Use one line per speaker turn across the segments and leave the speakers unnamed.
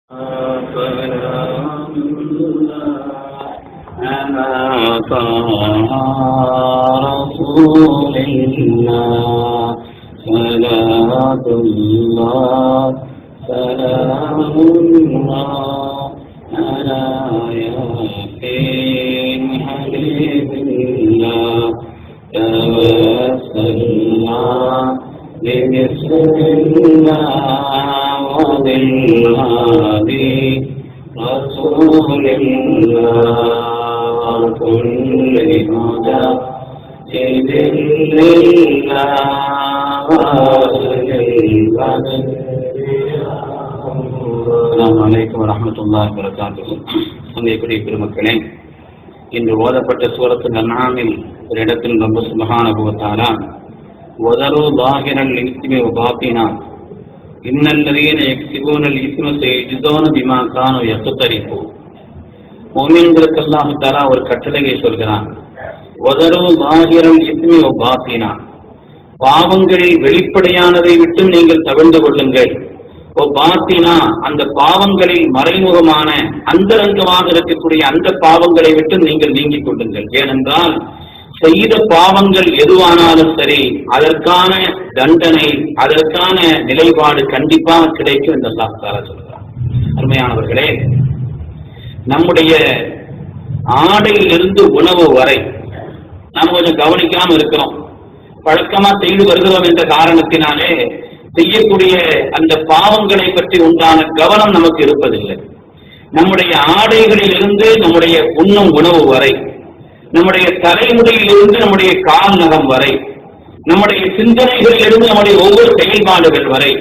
அஸ்ஸலாமு வரஹ்மத்துல்லாஹி வபரகாத்துஹு. சங்கைக்குரிய பெருமக்களே, இன்று ஓதப்பட்ட சூரத்துல் அன்ஆமில் ஒரு இடத்தில் ரப்ப சுப்ஹானஹு வ தஆலா வதரு ஸாஹிரல் இஸ்மி வ பாத்தினா இன்னல்லதீன யக்ஸிபூனல் இஸ்ம ஸயஜ்ஸூன பிமா கானூ யக்தரிஃபூன். முஃமின்களுக்கு அல்லாஹ் தஆலா ஒரு கட்டளையை சொல்கிறான். வதரு ஸாஹிரல் இஸ்மி வ பாத்தினா, பாவங்களில் வெளிப்படையானதை விட்டு நீங்கள் தவிர்ந்து கொள்ளுங்கள். பாத்தினா, அந்த பாவங்களில் மறைமுகமான அந்தரங்கமாக இருக்கக்கூடிய அந்த பாவங்களை விட்டு நீங்கள் நீங்கிக் கொள்ளுங்கள். ஏனென்றால் செய்த பாவங்கள் எதுவானாலும் சரி, அதற்கான தண்டனை, அதற்கான நிலைப்பாடு கண்டிப்பாக கிடைக்கும் என்று அல்லாஹ் தஆலா சொல்கிறார். அருமையானவர்களே, நம்முடைய ஆடையிலிருந்து உணவு வரை நாம் கொஞ்சம் கவனிக்காம இருக்கிறோம். பழக்கமா செய்து வருகிறோம் என்ற காரணத்தினாலே செய்யக்கூடிய அந்த பாவங்களை பற்றி உண்டான கவனம் நமக்கு இருப்பதில்லை. நம்முடைய ஆடைகளில் இருந்து நம்முடைய உண்ணும் உணவு வரை, நம்முடைய தலைமுறையிலிருந்து நம்முடைய கால் நகம் வரை, நம்முடைய சிந்தனைகளில் இருந்து நம்முடைய ஒவ்வொரு செயல்பாடுகள் வரை,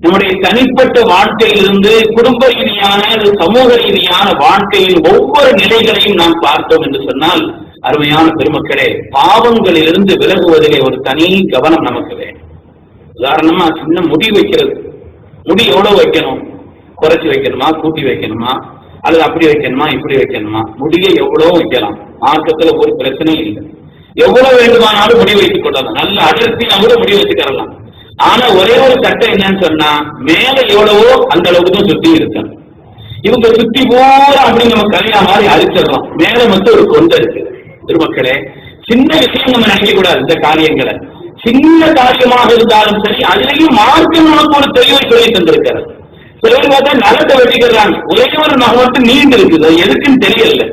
நம்முடைய தனிப்பட்ட வாழ்க்கையிலிருந்து குடும்ப ரீதியான சமூக ரீதியான வாழ்க்கையின் ஒவ்வொரு நிலைகளையும் நாம் பார்த்தோம் என்று சொன்னால், அருமையான பெருமக்களே, பாவங்களிலிருந்து விலகுவதிலே ஒரு தனி கவனம் நமக்கு வேண்டும். உதாரணமா, சின்ன முடி வைக்கிறது. முடி எவ்வளவு வைக்கணும்? குறைச்சி வைக்கணுமா, கூட்டி வைக்கணுமா, அல்லது அப்படி வைக்கணுமா, இப்படி வைக்கணுமா? முடியை எவ்வளவு வைக்கலாம், மார்க்கத்துல ஒரு பிரச்சனையும் இல்லை. எவ்வளவு வேண்டுமானாலும் முடி வைத்துக் கொள்ளலாம். நல்ல அடர்த்தினா கூட முடி வச்சுக்கலாம். ஆனா ஒரே ஒரு சட்டம் என்னன்னு சொன்னா, மேல எவ்வளவோ அந்த அளவுக்கு தான் சுத்தி இருக்கணும். இவங்க சுத்தி போற அப்படி நம்ம கல்யாணம் மாதிரி அழிச்சிடலாம். மேல மட்டும் ஒரு கொண்டை இருக்கு. திருமக்களே, சின்ன விஷயம் நம்ம நினைக்க கூடாது. இந்த காரியங்களை சின்ன காரியமாக இருந்தாலும் சரி, அதிலையும் மார்க்கம் நமக்கு ஒரு தெளிவை சொல்லி தந்திருக்கிறது. சிலர் பார்த்தா நலத்தை வெட்டிக்கிறாங்க. ஒரே ஒரு மட்டும் நீண்டு இருக்குது, அது எதுக்குன்னு தெரியல.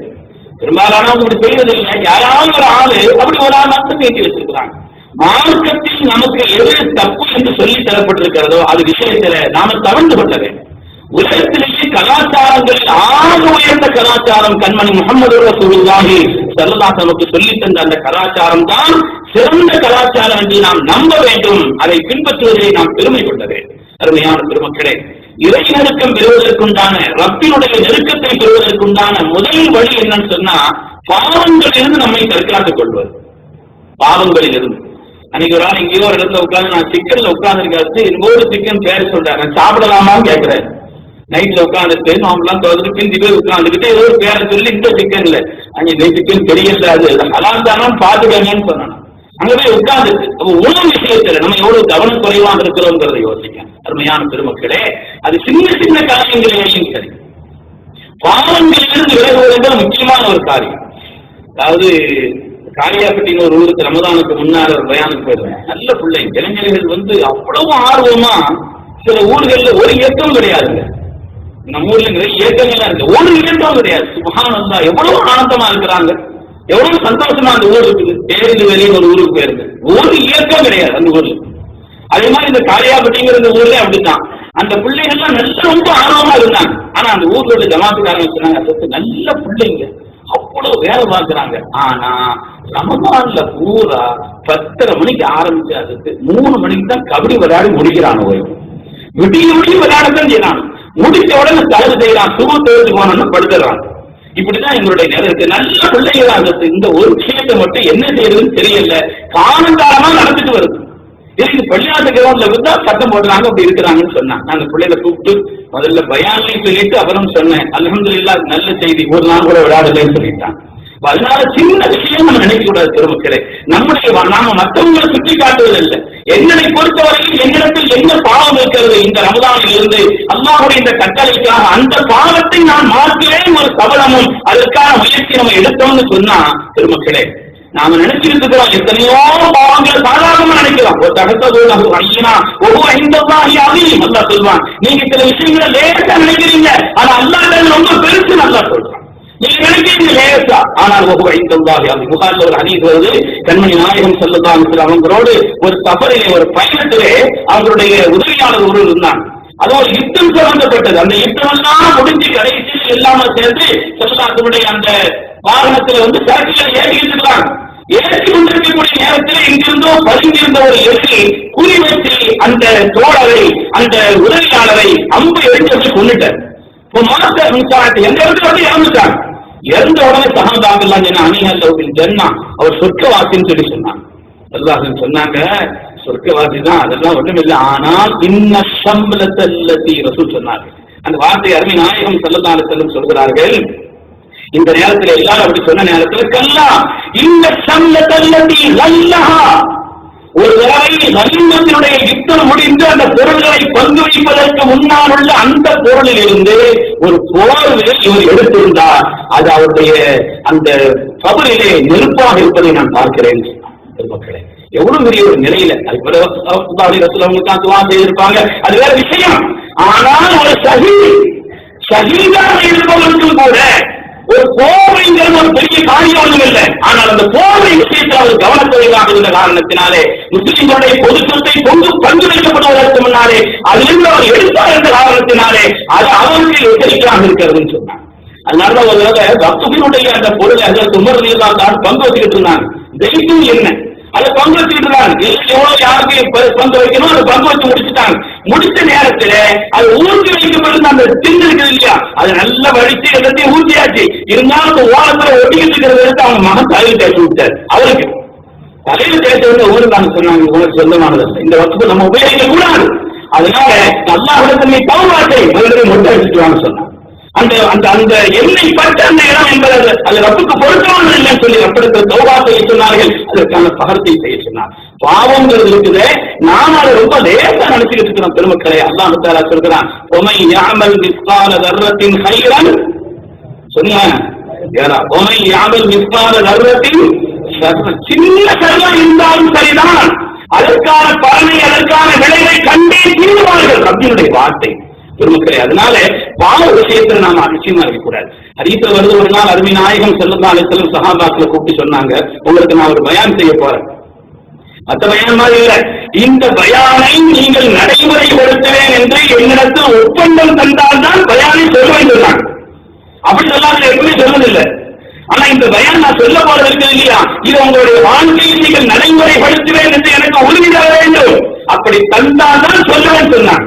பெரும்பாலான அப்படி செய்வதில்லை. யாராவது ஒரு ஆளு அப்படி ஒரு ஆள் மட்டும் நீட்டி வச்சிருக்கிறாங்க. மார்க்கத்தில் நமக்கு எது தப்பு என்று சொல்லி தரப்பட்டிருக்கிறதோ அது விஷயத்துல நாம தவிர்த்து கொள்ள வேண்டும். உலகத்திலேயே கலாச்சாரங்களில் ஆக உயர்ந்த கலாச்சாரம் கண்மணி முஹம்மது ரசூலுல்லாஹி ஸல்லல்லாஹு அலைஹி வஸல்லம் சொல்லி தந்த அந்த கலாச்சாரம் தான் சிறந்த கலாச்சாரம் என்று நாம் நம்ப வேண்டும். அதை பின்பற்றுவதை நாம் பெருமை கொள்ள வேண்டும். அருமையான பெருமக்களே, இறை நெருக்கம் பெறுவதற்குண்டான, ரப்பினுடைய நெருக்கத்தை பெறுவதற்குண்டான முதல் வழி என்னன்னு சொன்னா, பாவங்களிலிருந்து நம்மை தற்காத்துக் கொள்வது. பாவங்களில் இருந்து. அன்னைக்கு ஒரு ஆள் இங்கேயோ ஒரு இடத்துல உட்காந்து, நான் சிக்கன்ல உட்கார்ந்துருக்காச்சு, இன்னொரு சிக்கன் பேர் சொல்றாங்க, சாப்பிடலாமான்னு கேட்கிறேன். நைட்ல உட்காந்துட்டு மாம்பெல்லாம் தோதுட்டு பிந்தி போய் உட்காந்துக்கிட்டு ஏதோ ஒரு பேரை சொல்லி, இந்த சிக்கன்ல அங்க இந்த சிக்கன் தெரியல, அது ஹலால் தானு பாத்துக்கங்கன்னு சொன்னாங்க. அங்க போய் உட்காந்துட்டு அப்ப உணவு விஷயத்துல நம்ம எவ்வளவு கவனம் குறைவாக இருக்கிறோங்கிறத யோசிக்க. அருமையான பெருமக்களே, அது சின்ன சின்ன காரியங்களையும் சரி, பாவங்களிலிருந்து விலகுவதற்கு முக்கியமான ஒரு காரியம். அதாவது காளியாப்பட்டின்னு ஒரு ஊருக்கு ரமதானுக்கு முன்னாடி ஒரு பயானுக்கு போயிருந்தேன். நல்ல பிள்ளைங்க, இளைஞர்கள் அவ்வளவு ஆர்வமா, சில ஊர்கள்ல ஒரு இயக்கம் கிடையாதுங்க. நம்ம ஊர்ல நிறைய இயக்கங்கள்லாம் இருக்கு, ஒரு இயக்கம் கிடையாது. சுப்ஹானல்லாஹ், எவ்வளவு ஆனந்தமா இருக்கிறாங்க, எவ்வளவு சந்தோஷமா அந்த ஊர் இருக்குது. பேருந்து வெளியே ஒரு ஊருக்கு போயிருந்தேன், ஒரு இயக்கம் கிடையாது அந்த ஊர்ல. அதே மாதிரி இந்த காளியாப்பட்டிங்கிற ஊர்ல அப்படித்தான். அந்த பிள்ளைகள்லாம் நல்ல ரொம்ப ஆர்வமா இருந்தாங்க. ஆனா அந்த ஊர்ல உள்ள ஜமாத்துக்காரங்க சொன்னாங்க, நல்ல பிள்ளைங்க, அவ்வளவு வேலை பார்க்கிறாங்க. ஆனா ரமதான்ல பூரா 10:30 மணிக்கு ஆரம்பிச்சு அதுக்கு 3 மணிக்கு தான் கபடி விளையாடி முடிக்கிறான். விடிய விளையாடத்தான் செய்யறான். முடிச்ச உடனே தலை செய்யறான், சுக தேர்ச்சி போனோம்னு படுத்துறான். இப்படிதான் எங்களுடைய நேரம் இருக்கு. நல்ல பிள்ளைகள் இந்த ஒரு விஷயத்தை மட்டும் என்ன செய்யறதுன்னு தெரியல, காலங்காலமா நடந்துட்டு வருது. இதுக்கு பள்ளியாட்டு கிரௌண்ட்ல இருந்தா சட்டம் போடுறாங்க, அப்படி இருக்கிறாங்கன்னு சொன்னாங்க. நான் அந்த பிள்ளைகளை கூப்பிட்டு முதல்ல பயான்லையும் சொல்லிட்டு அப்புறம் சொன்னேன், அல்ஹம்துலில்லாஹ் நல்ல செய்தி, ஒரு நாள் கூட விளையாடலன்னு சொல்லிட்டான். அதனால சின்ன விஷயம் நம்ம நினைக்க கூடாது பெருமக்களே. நாம மற்றவங்களை சுற்றி காட்டுவதில்லை. என்னை பொறுத்தவரையில் என்னிடத்தில் என்ன பாவம் இருக்கிறது இந்த ரமதானில் இருந்து அல்லாஹ்வுடைய இந்த கட்டளைக்காக அந்த பாவத்தை நான் மாற்றுவேன் ஒரு சபலமும் அதற்கான முயற்சி நம்ம எடுத்தோம்னு சொன்னா பெருமக்களே, நாம நினைச்சிட்டு இருக்கிறோம் எத்தனையோ பாவங்களை சாதாரணமா நினைக்கிறோம். ஒரு தகத்தோடு ஐயா ஒவ்வொரு அல்லா சொல்வான், நீங்க சில விஷயங்களை லேசா நினைக்கிறீங்க, ஆனா அல்லாஹ் ரொம்ப பெருசு நல்லா சொல்றான். நீங்க நினைக்கிறீங்க லேசா, ஆனால் ஒவ்வொரு புகார்ல ஒரு ஹதீஸ் வருது, கண்மணி நாயகம் ஸல்லல்லாஹு அலைஹி வஸல்லம் அவங்களோடு ஒரு சஃபரிலே ஒரு பயணத்திலே அவங்களுடைய உதவியாளர் ஒருவர் இருந்தாங்க. அது ஒரு யுத்தம் சம்பந்தப்பட்டது. அந்த யுத்தம் எல்லாம் முடிஞ்சு கடைசியில் இல்லாம சேர்ந்து ஸல்லல்லாஹுடைய அந்த வாகனத்துல சரக்குகளை ஏற்றிட்டு இருக்காங்க. ஏற்றி கொண்டிருக்கக்கூடிய நேரத்தில் இங்கிருந்தோ பதுங்கியிருந்த ஒரு எதிரி குறி வச்சு அந்த தோழரை அந்த உதவியாளரை அம்பு எடுத்து வச்சு கொண்டுட்டார். மின்சாரத்தை எந்த இடத்துல இறந்துட்டாங்க. இறந்த உடனே சகாபாக்கெல்லாம் அணிகள் ஜன்னா அவர் சொர்க்கவாசின்னு சொல்லி சொன்னாங்க. அல்லாஹ் சொன்னாங்க சொர்க்கவாசி தான், அதெல்லாம் ஒண்ணும் இல்லை, ஆனால் இன்ன சம்பளத்தல்லத்தி ரசூல் சொன்னார்கள். அந்த வார்த்தை அருமை நாயகம் ஸல்லல்லாஹு அலைஹி வஸல்லம் சொல்கிறார்கள். இந்த நேரத்தில் எல்லாரும் அப்படி சொன்ன நேரத்தில் கல்லா இந்த சம்பளத்தல்லத்தி லல்லஹா, ஒரு தடவை கனிமத்தினுடைய யுத்தம் முடிந்து அந்த பொருள்களை பங்கு வைப்பதற்கு முன்னால் உள்ள அந்த பொருளில் இருந்து ஒரு போர்வை இவர் எடுத்திருந்தார். அது அவருடைய அந்த கபரிலே நெருப்பாக இருப்பதை நான் பார்க்கிறேன். மக்களே, எவ்வளவு பெரிய ஒரு நிலையில செய்திருப்பாங்க, அது வேற விஷயம். ஆனால் ஒரு ஷஹீதாக இருப்பவருக்கும் கூட ஒரு போர்வைங்கிறது ஒரு பெரிய காரியம் ஒன்றும் இல்லை. ஆனால் அந்த போர்வை விஷயத்தில் அவர் கவனக்குறைவாக இருந்த காரணத்தினாலே முஸ்லிம்களுடைய பொது சொத்தை பங்கு வைக்கப்படுவதற்கு முன்னாலே அதிலிருந்து அவர் எடுத்தார் என்ற காரணத்தினாலே அது அவருக்கு எச்சரிக்கையாக இருக்கிறதுன்னு சொன்னாங்க. அதனால ஒரு தடவை பக்தனுடைய அந்த பொருளை அதற்கு உமர் தான் பங்கு வச்சுக்கிட்டு இருந்தாங்க. தெய்வம் என்ன அதை பங்கு வச்சுக்கிட்டு இருந்தாங்க. எவ்வளவு யாருக்கு பங்கு வைக்கணும் அதை பங்கு வச்சு முடிச்சுட்டாங்க. முடிச்ச நேரத்துல அது ஊற்றி வைக்கப்பட்டு அந்த திண்டு இருக்குது இல்லையா, அது நல்லா வடிச்சு எல்லாத்தையும் ஊற்றியாச்சு. இருந்தாலும் அந்த ஓரத்துல ஒட்டிக்கிட்டு இருக்கிறத எடுத்து அவங்க மகன் தலையில் தேய்ச்சி விட்டார். அவருக்கு தலையில் தேய்ச்சவங்க ஊருக்கு நாங்க சொன்னாங்க, உங்களுக்கு சொந்தமானது இந்த வசதி நம்ம உபயோகிக்க கூடாது. அதனால அல்லாஹ் இடத்துல தௌபாத்தை மறுபடியும் மொட்டை அடிச்சுட்டு வாங்க சொன்னாங்க. அந்த அந்த அந்த எண்ணெய் பட்ட அந்த இடம் என்பது அது ரப்புக்கு பொருத்தமானது இல்லைன்னு சொல்லி ரப்பிடத்தை தௌபா செய்ய சொன்னார்கள். அதற்கான பகரத்தை செய்ய சொன்னார். பாவங்கிறது இருக்குது, நாம அதை ரொம்ப லேசா நினைச்சுக்கிட்டு இருக்கிறோம் பெருமக்களே. அல்லாஹ் தஆலா சொல்கிறான், ஒமை யாமல் மிஸ்கால தர்ரத்தின் கைரன் சொன்னாங்க, ஒமை யாமல் மிஸ்கால தர்ரத்தின் சின்ன சர்வம் இருந்தாலும் சரிதான், அதற்கான பலனை அதற்கான விளைவை கண்டே தீர்வார்கள் ரப்பினுடைய வார்த்தை பெருமக்களே. அதனால பாவ விஷயத்துல நாம அலட்சியமா இருக்கக்கூடாது. ஹதீஸ்ல வருது, ஒரு நாள் அருமை நாயகம் ஸல்லல்லாஹு அலைஹி வஸல்லம் சஹாபாக்களை கூப்பிட்டு சொன்னாங்க, உங்களுக்கு நான் ஒரு பயான் செய்ய போறேன். மற்ற பயான் மாதிரி இல்ல, இந்த பயானை நீங்கள் நடைமுறைப்படுத்துவேன் என்று என்னிடத்தில் ஒப்பந்தம் தந்தால்தான் பயானை சொல்லுவேன் சொன்னாங்க. அப்படி சொல்லாத எப்பவுமே சொன்னதில்லை. ஆனா இந்த பயான் நான் சொல்ல போறது இருக்குது இல்லையா, இது உங்களுடைய வாழ்க்கையில் நீங்கள் நடைமுறைப்படுத்துவேன் என்று எனக்கு உறுதி தர வேண்டும். அப்படி தந்தால்தான் சொல்லுவேன் சொன்னாங்க.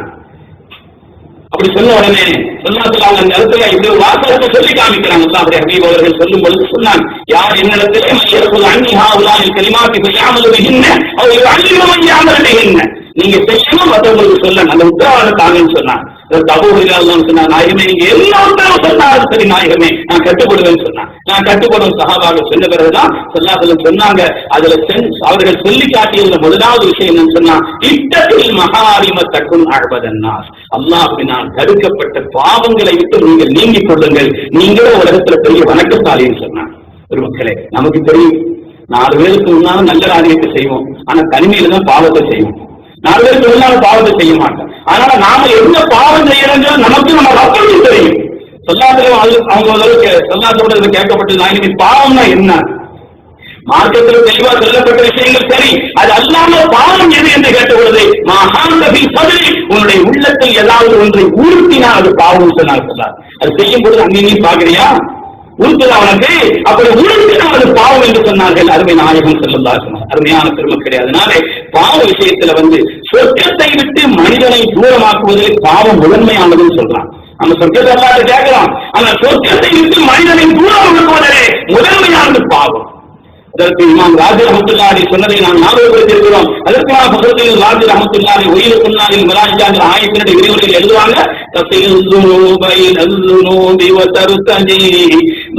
அப்படி சொன்ன உடனே சொன்னாங்க அந்த இடத்துல இப்படி ஒரு வாசகத்தை சொல்லி காமிக்கிறாங்க. அல்லாஹ்வுடைய ஹபீப் அவர்கள் சொல்லும் பொழுது சொன்னாங்க, யார் என்னிடத்திலே மையர்கள் அன்னிஹா உலாஹில் கலிமாத்தி ஃபயஅமலு பிஹின்ன அவ் யுஅல்லிமு மன் யஅமல் பிஹின்ன, நீங்க செய்யணும் மற்றவங்களுக்கு சொல்லணும், அந்த உத்தரவாதம் தாங்கன்னு சொன்னாங்க. சொன்னா நாயகமே நீங்க எல்லா உத்தரவும் சொன்னாலும் சரி நாயகமே நான் கட்டுப்படுவேன்னு சொன்னாங்க. நான் கட்டுப்படும் சஹாபாக சொன்ன பிறகுதான் ஸல்லல்லாஹு சொன்னாங்க. அதுல அவர்கள் சொல்லி காட்டிய முதலாவது விஷயம் என்னன்னு சொன்னா, இத்தத்தில் மஹாரிம தக்குன் அஅபதன்னாஸ், அல்லாஹ்வினால் தடுக்கப்பட்ட பாவங்களை விட்டு நீங்கள் நீங்கிக் கொள்ளுங்கள், நீங்களே உலகத்துல பெரிய வணக்கசாலின்னு சொன்னாங்க. ஒரு மக்களே, நமக்கு தெரியும் 4 பேருக்கு முன்னாலும் நல்ல காரியத்தை செய்வோம், ஆனா தனிமையில தான் பாவத்தை செய்வோம். 4 பேருக்கு முன்னாலும் பாவத்தை செய்ய மாட்டோம். அதனால நாம என்ன பாவம் செய்யறோம் நமக்கு நம்ம ரப்பருக்கு தெரியும். சொல்லாத கேட்கப்பட்டது நாயகமே பாவம்னா என்ன, மார்க்கத்தில் தெளிவா சொல்லப்பட்ட விஷயங்கள் சரி, அது அல்லாம பாவம் எது என்று கேட்ட பொழுது உன்னுடைய உள்ளத்தில் ஏதாவது ஒன்றை ஊர்த்தினால் அது பாவம் சொன்னார். அது செய்யும் பொழுது அங்கேயும் பாக்குறியா உறுத்தல் அவனுக்கு, அப்படி உறுத்தினால் அது பாவம் என்று சொன்னார்கள் அருமை நாயகம் ஸல்லல்லாஹு அலைஹி வஸல்லம். அருமையான பெருமக்களே, அதனாலே பாவ விஷயத்துல சொர்க்கத்தை விட்டு மனிதனை தூரமாக்குவதில் பாவம் முதன்மையானதுன்னு சொல்றான். நம்ம சொர்க்கத்தை அல்லாஹ் கேட்கிறோம், ஆனா சொர்க்கத்தை விட்டு மனிதனை தூரமாக்குவதிலே முதன்மையானது பாவம். அதற்கு இமாம் ராஜி ரஹ்மத்துல்லாஹி சொன்னதை நாம் ஞாபகப்படுத்தியிருக்கிறோம். அதற்கு நான் பகவத்தில் ராஜி ரஹ்மத்துல்லாஹி ஒயிலு குன்னாலில் மலாயிகாங்கிற ஆயத்தினுடைய விரிவுரையில் எழுதுவாங்க,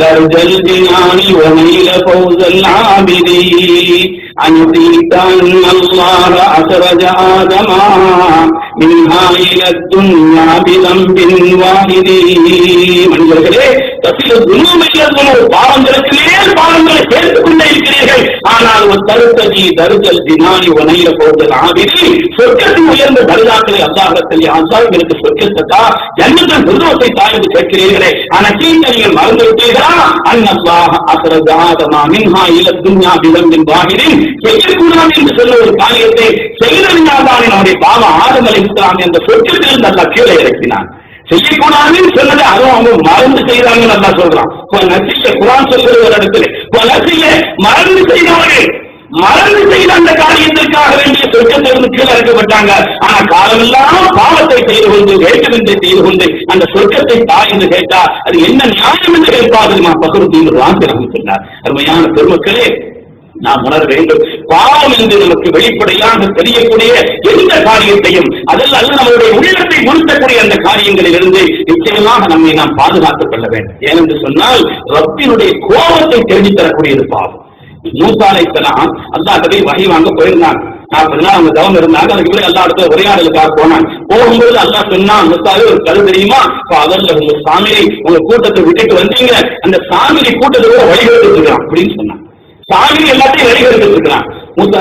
درج الجنان ونيل فوز العابدين أنسيت أن الله أخرج آدم منها إلى الدنيا بذنب واحد. மனிதர்களே, பாவங்களுக்கு மேல் பாவங்களை சேர்த்துக் கொண்டே இருக்கிறீர்கள். ஆனால் ஒரு தருத்தஜி தருஜல் தினானி வனையில போதல் ஆபிதி, சொர்க்கத்தின் உயர்ந்த தருதாக்களை அல்லாஹ்விடத்தில் அல்லாஹ் எனக்கு சொர்க்கத்தா ஜன்னத்துல் ஃபிர்தௌஸை தாய் என்று கேட்கிறீர்களே, ஆனால் நீங்கள் மறந்து விட்டீர்களா? அன்னல்லாஹ் அக்ரஜ ஆதம மின்ஹா இல துன்யா பிதம்பின் வாஹிதின், செய்யக்கூடாது என்று சொல்ல ஒரு காரியத்தை செய்ததினால்தான் நம்முடைய பாவம் ஆதம் அலைஹிஸ்ஸலாம் என்ற சொர்க்கத்திலிருந்து அல்லாஹ் கீழே இறக்கினான். செய்யக்கூடாதுன்னு சொன்னது அதுவும் அவங்க மறந்து செய்தாங்கன்னு நல்லா சொல்றான். குர்ஆன் சொல்கிற ஒரு இடத்துல மறந்து செய்தார்கள். மறந்து செய்த அந்த காரியத்திற்காக வேண்டிய சொர்க்கத்திலிருந்து கீழே இறக்கப்பட்டாங்க. ஆனா காலமெல்லாம் பாவத்தை செய்து கொண்டு வேண்டுமென்றே செய்து கொண்டு அந்த சொர்க்கத்தை தாய் என்று கேட்டா அது என்ன நியாயம் என்று கேட்பார்கள். பக்ருத்தீன் சொன்னார். அருமையான பெருமக்களே, நாம் உணர வேண்டும், பாவம் என்று நமக்கு வெளிப்படையாக தெரியக்கூடிய எந்த காரியத்தையும் அதெல்லாம் அல்ல நம்மளுடைய உள்ளத்தை உறுத்தக்கூடிய அந்த காரியங்களில் இருந்து நிச்சயமாக நம்மை நாம் பாதுகாத்துக் கொள்ள வேண்டும். ஏனென்று சொன்னால் ரப்பினுடைய கோபத்தை தெரிவித்து தரக்கூடியது பாவம். மூசா அலைஹிஸ்ஸலாம் அல்லாஹ்வை வஹி வாங்க போயிருந்தாங்க. 40 நாள் அவங்க தவம் இருந்தாங்க. அதுக்கு பிறகு அல்லாஹ் இடத்துல உரையாடலுக்காக போனாங்க. போகும்போது அல்லாஹ் சொன்னான், மூசாவே ஒரு கரு தெரியுமா? அதல்ல உங்க சாமியை உங்க கூட்டத்தை விட்டுட்டு வந்தீங்க, அந்த சாமியை கூட்டத்தை வழிகெடுத்து இருக்கான் அப்படின்னு சொன்னாங்க. சாமி எல்லாத்தையும் வழிகெடுத்து இருக்கிறான். மூசா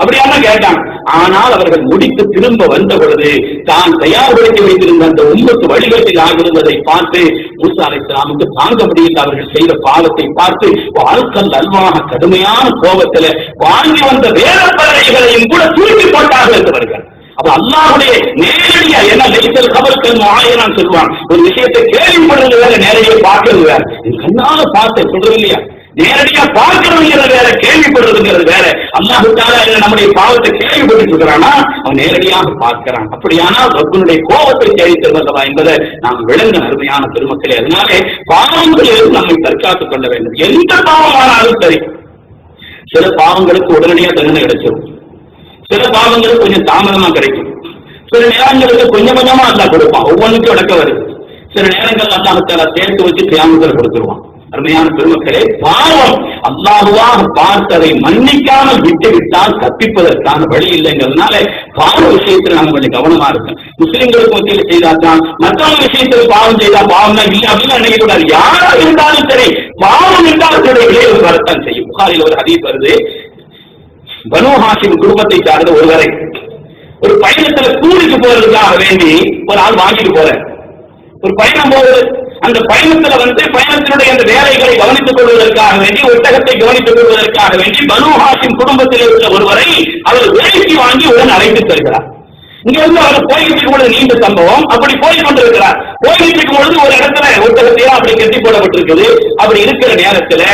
அப்படியான கேட்டாங்க. ஆனால் அவர்கள் முடித்து திரும்ப வந்த பொழுது தான் தயார்படுத்தி வைத்திருந்த அந்த உம்மத்து வழிகட்டில் ஆகியிருந்ததை பார்த்து மூசா அலைஹிஸ்ஸலாமுக்கு தாங்க முடியல. அவர்கள் செய்த பாவத்தை பார்த்து வாழ்க்கல் அல்வாக கடுமையான கோபத்தில் வாங்கி வந்த வேத பலகைகளையும் கூட தூக்கி போட்டார்கள் என்றவர்கள். அப்ப அல்லாஹ்வுடைய நேரடியா என்ன லைசல் கபர்கள் ஆயனான் சொல்லுவான். ஒரு விஷயத்தை கேள்விப்படுறது வேற, நேரடியாக பார்க்கிறது வேற. கண்ணால பார்த்து சொல்றது இல்லையா? நேரடியா பார்க்கிறதுங்கிறது வேற, கேள்விப்படுறதுங்கிறது வேற. அல்லாஹ் தஆலா நம்முடைய பாவத்தை கேள்விப்பட்டு இருக்கிறானா? அவன் நேரடியாக பார்க்கிறான். அப்படியானால் ரப்பினுடைய கோபத்தை தேடித்தருவதா என்பதை நாம் விளங்க அருமையான பெருமக்களே. அதனாலே பாவங்களிலிருந்து நம்மை தற்காத்துக் கொள்ள வேண்டும். எந்த பாவமானாலும் சரி, சில பாவங்களுக்கு உடனடியாக தண்டனை கிடைச்சிடும், சில பாவங்களுக்கு கொஞ்சம் தாமதமா கிடைக்கும், சில நேரங்களுக்கு கொஞ்சம் கொஞ்சமா அல்லாஹ் கொடுப்பான். ஒவ்வொன்றுக்கும் விளக்க வருது. சில நேரங்கள் அல்லாஹ் தஆலா சேர்த்து வச்சு தியாகத்தில் கொடுத்துருவான். அருமையான பெருமக்களே, பாவம் அல்லாஹ்வாக பார்த்ததை மன்னிக்காமல் விட்டுவிட்டால் தப்பிப்பதற்கான வழி இல்லைங்கிறதுனால பாவ விஷயத்தில் நம்ம கொஞ்சம் கவனமா இருக்கும். முஸ்லிம்களுக்கு மத்தியில் செய்தாதான் மற்றவங்க விஷயத்தில் பாவம் செய்தா பாவம் தான் இல்லை அப்படின்னு நினைக்க கூடாது. யாரா இருந்தாலும் சரி, பாவம் என்றால் அதனுடைய விளைவு வரத்தான் செய்யும். புகாரில் ஒரு ஹதீஸ் வருது, பனூ ஹாஷிம் குடும்பத்தை சார்ந்த ஒருவரை ஒரு பயணத்துல கூலிக்கு போறதுக்காக வேண்டி ஒரு ஆள் வாங்கிட்டு போற ஒரு பயணம் போகுது. அந்த பயணத்துல பயணத்தினுடைய அந்த வேலைகளை கவனித்துக் கொள்வதற்காக வேண்டி, ஒட்டகத்தை கவனித்துக் கொள்வதற்காக வேண்டி பனூ ஹாஷிம் குடும்பத்தில் உள்ள ஒருவரை அவர் வேலைக்கு வாங்கி உடன் அழைத்து தருகிறார். இங்க இருந்து அவர் போய்கிட்டு இருக்கும் பொழுது நீண்ட சம்பவம். அப்படி போய் கொண்டிருக்கிறார். போய்கிட்டு இருக்கும் பொழுது ஒரு இடத்துல ஒட்டகத்தையும் அப்படி கட்டி போடப்பட்டிருக்குது. அப்படி இருக்கிற நேரத்துல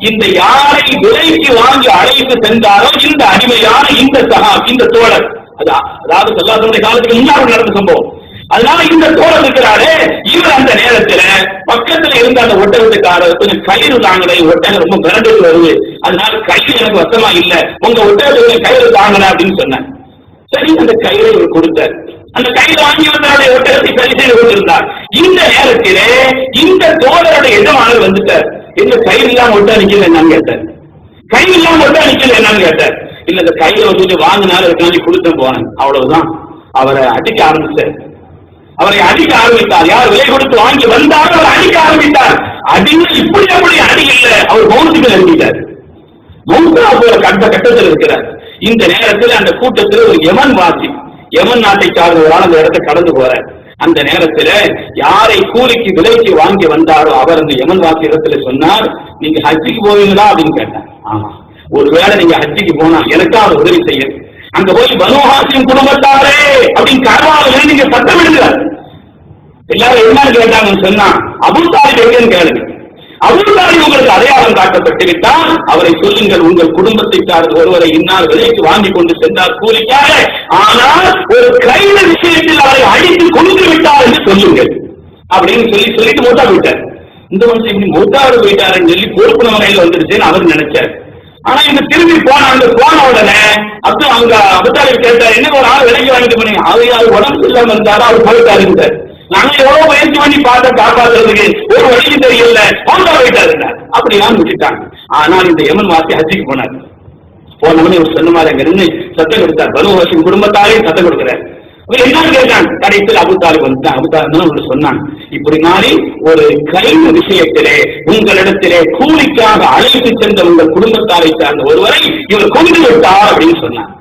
இந்த யாரை விலைக்கு வாங்கி அழைத்து சென்றாரோ இந்த அடிமையான இந்த தோழர், அதாவது சொல்லாத காலத்துக்கு முன்னாடி நடந்த சம்பவம். அதனால இந்த தோழர் இருக்கிறாரு, இவர் அந்த நேரத்துல பக்கத்துல இருந்த அந்த ஒட்டகத்துக்காரர் கொஞ்சம் கயிறு தாங்கலை, ஒட்டகம் ரொம்ப மிரண்டுட்டு வருது, அதனால கயிறு எனக்கு வசமா இல்ல, உங்க ஒட்டகத்துக்கு கயிறு தாங்கல அப்படின்னு சொன்னார். சரி, அந்த கயிறை இவர் கொடுத்தார். அந்த கயிறு வாங்கி வந்தவருடைய ஒட்டகத்தை சரி செய்து கொண்டிருந்தார். இந்த நேரத்திலே இந்த தோழருடைய எஜமானர் வந்துட்டார். இந்த கயிறு இல்லாம ஒட்ட நிக்கல என்னன்னு கேட்டார். கயிறு இல்லாம ஒட்ட நிக்கல என்னன்னு கேட்டார். இல்ல, இந்த கையில வந்து வாங்கினாலும் அதுக்காண்டி கொடுத்து போனேன், அவ்வளவுதான். அவரை அடிக்க ஆரம்பிச்சார். யார் விலை கொடுத்து வாங்கி வந்தாலும் அவர் அடிக்க ஆரம்பித்தார். அடிங்க இப்படி அப்படி அடி இல்ல, அவர் மௌனத்துக்கு நிறுத்திட்டார். மௌனத்துல கட்டத்தில் இருக்கிறார். இந்த நேரத்தில் அந்த கூட்டத்தில் ஒரு யமன் நாட்டை சார்ந்தவரால் அந்த இடத்தை கடந்து போறார். அந்த நேரத்துல யாரை கூலிக்கு விலைக்கு வாங்கி வந்தாரோ அவர் அந்த யமன் வாசி இடத்துல சொன்னார், நீங்க ஹஜ்ஜிக்கு போவீங்களா அப்படின்னு கேட்டார். ஆமா, ஒருவேளை நீங்க ஹஜ்ஜிக்கு போனா எனக்காக உதவி செய்ய, அங்க போய் பனூ ஹாஷிம் குடும்பத்தாரே அப்படின்னு கர்வாவில் நீங்க சட்டம் எடுக்கிறார். எல்லாரும் என்னன்னு கேட்டாங்கன்னு சொன்னா, அபூ தாலிப் எங்கன்னு கேளுங்க. அபூ தாலிப் உங்களுக்கு அடையாளம் காட்டப்பட்டு விட்டால் அவரை சொல்லுங்கள், உங்கள் குடும்பத்தை சார்ந்த ஒருவரை இன்னார் விலைக்கு வாங்கி கொண்டு சென்றார் கூலிக்காக, ஆனால் ஒரு கைத விஷயத்தில் அவரை அடித்து கொண்டு விட்டார் என்று சொல்லுங்கள் அப்படின்னு சொல்லிட்டு மூத்தா போயிட்டார். இந்த மனுஷன் இப்படி மூத்தாவோட போயிட்டாருன்னு சொல்லி பொறுப்பு வகையில் வந்துருச்சுன்னு அவர் நினைச்சார். ஆனா இந்த திரும்பி போன உடனே அப்புறம் அவங்க அபூ தாலிப் கேட்டார், என்ன ஒரு ஆள் விலைக்கு வாங்கிட்டு போனீங்க? அவர் உடம்பு இல்லாம இருந்தாரா, அவர் போயிட்டாருந்தார். நாங்க எவ்வளவு முயற்சி பண்ணி பார்த்த காப்பாற்றுறதுக்கு ஒரு வழியும் தெரியல, அவங்க போயிட்டாரு அப்படிலாம் விட்டுட்டாங்க. ஆனால் இந்த யமன் வாசி ஹஜ்ஜுக்கு போனார். போனவனே ஒரு சொன்ன மாதிரி அங்க நின்று சத்தம் கொடுத்தார். பனு ஹாஷிம் குடும்பத்தாரே சத்தம் கொடுக்கிறார். என்ன கேட்டாங்க, கடைசியில் அபூதாலிப் வந்துட்டான். அபூதாலிப் சொன்னாங்க, இப்படி மாறி ஒரு கைது விஷயத்திலே உங்களிடத்திலே கூலிக்காக அழைத்து சென்ற உங்கள் குடும்பத்தாரை சார்ந்த ஒருவரை இவர் கொண்டு விட்டார் அப்படின்னு சொன்னாங்க.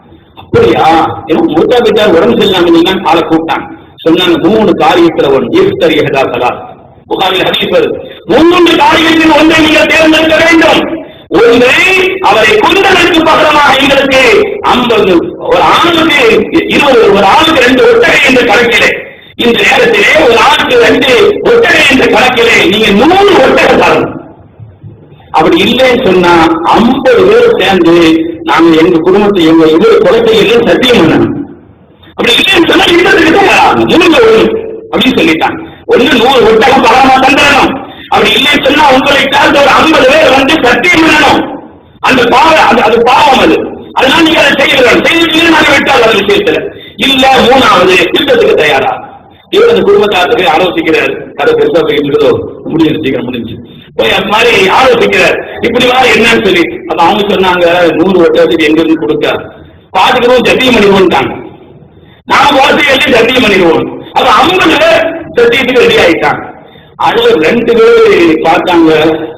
அப்படியா? ஏன்னா மூத்தா பிட்டார் உடம்பு செல்லாம ஆளை கூப்பிட்டாங்க. சொன்னாங்க 3 காரியத்துல ஒன்று இஃப்தர் இஹ்தா ஸலாத். புகாரில் ஹதீஸ் வருது. 3 காரியத்தில் ஒன்றை நீங்கள் தேர்ந்தெடுக்க வேண்டும். ஒன்று, அவரை கொண்டதற்கு பகரமாக எங்களுக்கு 50, ஒரு ஆளுக்கு 20, ஒரு ஆளுக்கு 2 ஒட்டகை என்ற கணக்கிலே, இந்த நேரத்திலே ஒரு ஆளுக்கு 2 ஒட்டகை என்ற கணக்கிலே நீங்க 100 ஒட்டகை தரணும். அப்படி இல்லைன்னு சொன்னா 50 பேர் சேர்ந்து நாங்க எங்க குடும்பத்தை எங்க இவர் குலத்தையும் சத்தியம் பண்ணணும். அப்படி இல்லைன்னு சொன்னா யுத்தத்துக்கு தயாராகும். 100 அப்படின்னு சொல்லிட்டாங்க. 100 ஒட்டகம் பகரமா தந்துடணும். அப்படி இல்லைன்னு சொன்னா உங்களை சார்ந்த ஒரு 50 பேர் வந்து சத்தியம் பண்ணணும். அந்த பாவம் அது பாவம் அது. அதனால நீங்க அதை செய்யறீங்க நாங்க விட்டால் அது விஷயத்துல இல்ல. 3வது யுத்தத்துக்கு தயாரா. இவர் அந்த குடும்பத்தாருக்கு ஆலோசிக்கிறார். கதை பெருசா போயிட்டு முடிஞ்சு சீக்கிரம் முடிஞ்சு போய் அது மாதிரி ஆலோசிக்கிறார். இப்படி வா என்னன்னு சொல்லி அப்ப அவங்க சொன்னாங்க 100 ஒட்டகத்துக்கு எங்க இருந்து கொடுக்க பாத்துக்கிறோம், சத்தியம் பண்ணிடுவோம்ட்டாங்க. நாம வார்த்தைகள் சத்தியம் பண்ணிடுவோம். அப்ப 50 பேர் சத்தியத்துக்கு ரெடி ஆயிட்டாங்க. அதுல 2 பேர் பார்த்தாங்க,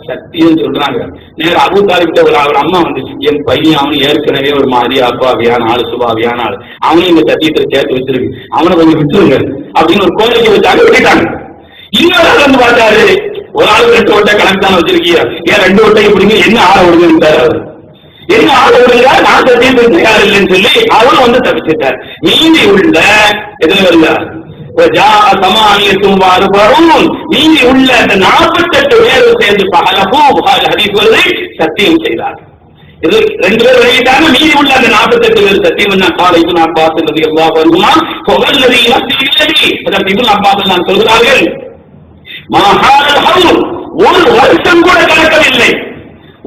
சத்தியம் சொல்றாங்க. நேரம் அபூதாலிப்ட ஒரு அம்மா வந்துச்சு, என் பையன் அவனு ஏற்கனவே ஒரு மாதிரி அப்பாவியான ஆளு, சுபாவியான ஆளு, அவனையும் இந்த சத்தியத்தை சேர்த்து வச்சிருக்கு, அவனை கொஞ்சம் விட்டுருங்க அப்படின்னு ஒரு கோரிக்கை வச்சாங்க, விட்டுட்டாங்க. இன்னொரு ஆள் வந்து பார்த்தாரு, ஒரு ஆளுக்கு 2 ஒட்டை கணக்கு தான் வச்சிருக்கீங்க, ஏன் 2 ஒட்டை இப்படிங்க, என்ன ஆள விடுங்க, என்ன ஆள விடுங்க, நான் சத்தியத்துக்கு தயார் இல்லைன்னு சொல்லி அவரும் வந்து தப்பிச்சிட்டார். மீதி உள்ள எதுல இல்ல நீதி உள்ள அந்த 48 பேர் சேர்ந்து சத்தியம் செய்தார். இது 2 பேர் வெளியிட்டாங்க. மீதி உள்ள அந்த 48 பேர் சத்தியம் என்ன காலை இப்னு அப்பாஸ் ரலியல்லாஹு அன்ஹுமா ஃபவல்லதி நஃப்ஸி பியதிஹி, அதற்கு இப்னு அப்பாஸ் நான் சொல்கிறார்கள், மஹால் ஹவுல், ஒரு வருஷம் கூட கடக்கவில்லை,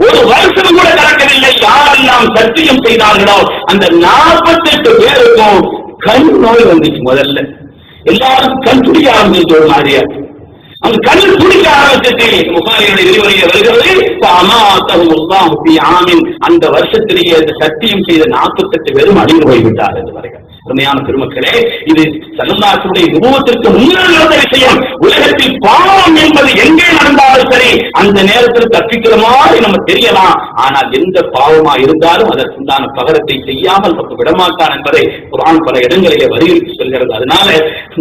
ஒரு வருஷம் கூட கடக்கவில்லை, யாரெல்லாம் சத்தியம் செய்தார்களோ அந்த 48 பேருக்கும் கண் நோய் வந்துச்சு. முதல்ல எல்லாரும் கண் துடிக்க ஆரம்பிச்சு, ஒரு மாதிரியா அவங்க கண் துடிக்க ஆரம்பிச்சுட்டு புகாரியுடைய விரிவுரையை வருகிறது. அந்த வருஷத்திலேயே அந்த சத்தியம் செய்த 48 பேரும் அழிந்து போய்விட்டார் என்று வருகிறது. அருமையான பெருமக்களே, இது ஸல்லல்லாஹு நுபுவத்திற்கு முன்னர் நடந்த விஷயம். உலகத்தில் பாவம் என்பது எங்கே நடந்தாலும் சரி அந்த நேரத்தில் தப்பிக்கிற மாதிரி நம்ம தெரியலாம். ஆனால் எந்த பாவமா இருந்தாலும் அதற்குண்டான பகரத்தை செய்யாமல் நமக்கு விடமாட்டான் என்பதை குர்ஆன் பல இடங்களிலே வலியுறுத்தி சொல்கிறது. அதனால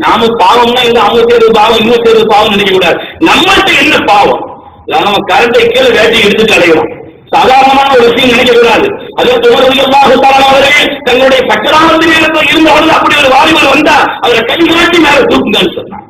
நாம பாவம்னா இல்லை அவங்க செய்வது பாவம் இன்னும் செய்வது பாவம் நினைக்க கூடாது. நம்மகிட்ட என்ன பாவம்? நம்ம கரண்டை கீழே வேட்டி எடுத்துட்டு அடைகிறோம், சாதாரணமான ஒரு விஷயம் நினைக்க கூடாது. அதற்கு அவர்களே தங்களுடைய பக்கராமத்தில் இருந்தவர்கள் அப்படி ஒரு வாலிபர் வந்தா அவரை கை காட்டி மேல தூக்குங்கன்னு சொன்னாங்க.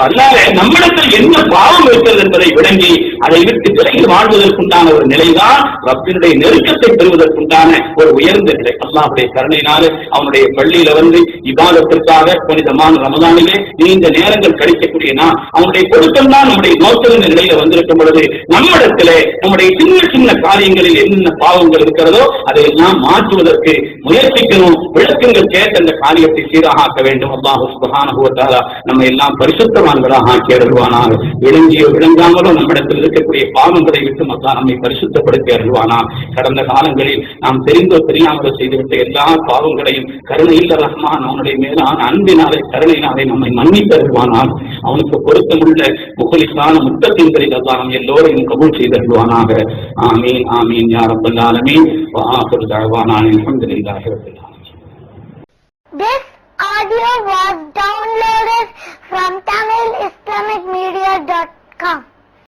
அதனால நம்மிடத்தில் என்ன பாவம் இருக்கிறது என்பதை விளங்கி அதை விட்டு விலகி வாழ்வதற்குண்டான ஒரு நிலைதான் ரப்பினுடைய நெருக்கத்தை பெறுவதற்குண்டான ஒரு உயர்ந்த நிலை. அல்லாஹ்வுடைய கருணையினாலே அவனுடைய பள்ளியில வந்து இபாதத்திற்காக புனிதமான ரமதானிலே நீண்ட நேரங்கள் கழிக்கக்கூடிய நான் அவனுடைய பொருத்தம் தான் நம்முடைய நோக்கிற நிலையில வந்திருக்கும் பொழுது நம்மிடத்திலே நம்முடைய சின்ன சின்ன காரியங்களில் என்னென்ன பாவங்கள் இருக்கிறதோ அதையெல்லாம் மாற்றுவதற்கு முயற்சிக்கணும். விளக்கங்கள் கேட்ட அந்த காரியத்தை சீராக ஆக்க வேண்டும். அல்லாஹ் சுப்ஹானஹு வ தஆலா நம்ம எல்லாம் பரிசுத்த ஆக்கி அருள்வானாக. விளங்கியோ விளங்காமலோ நம்மிடத்தில் இருக்கக்கூடிய பாவங்களை விட்டு மக்கள் நம்மை பரிசுத்தப்படுத்தி அருள்வானா. கடந்த காலங்களில் நாம் தெரிந்தோ தெரியாமலோ செய்துவிட்ட எல்லா பாவங்களையும் கருணையில் ரஹ்மான் அவனுடைய மேலான அன்பினாலே கருணையினாலே நம்மை மன்னித்து அருள்வானால். அவனுக்கு பொருத்தமுள்ள முகலிசான முத்தத்தின்களில் அல்லாஹ் நம் எல்லோரையும் கபூல் செய்து அருள்வானாக. ஆமீன் ஆமீன் யா ரப்பல் ஆலமீன். வ ஆகிரு தஅவானா அல்ஹம்துலில்லாஹி ரப்பில் ஆலமீன்.
This audio was downloaded from tamilbayan.com.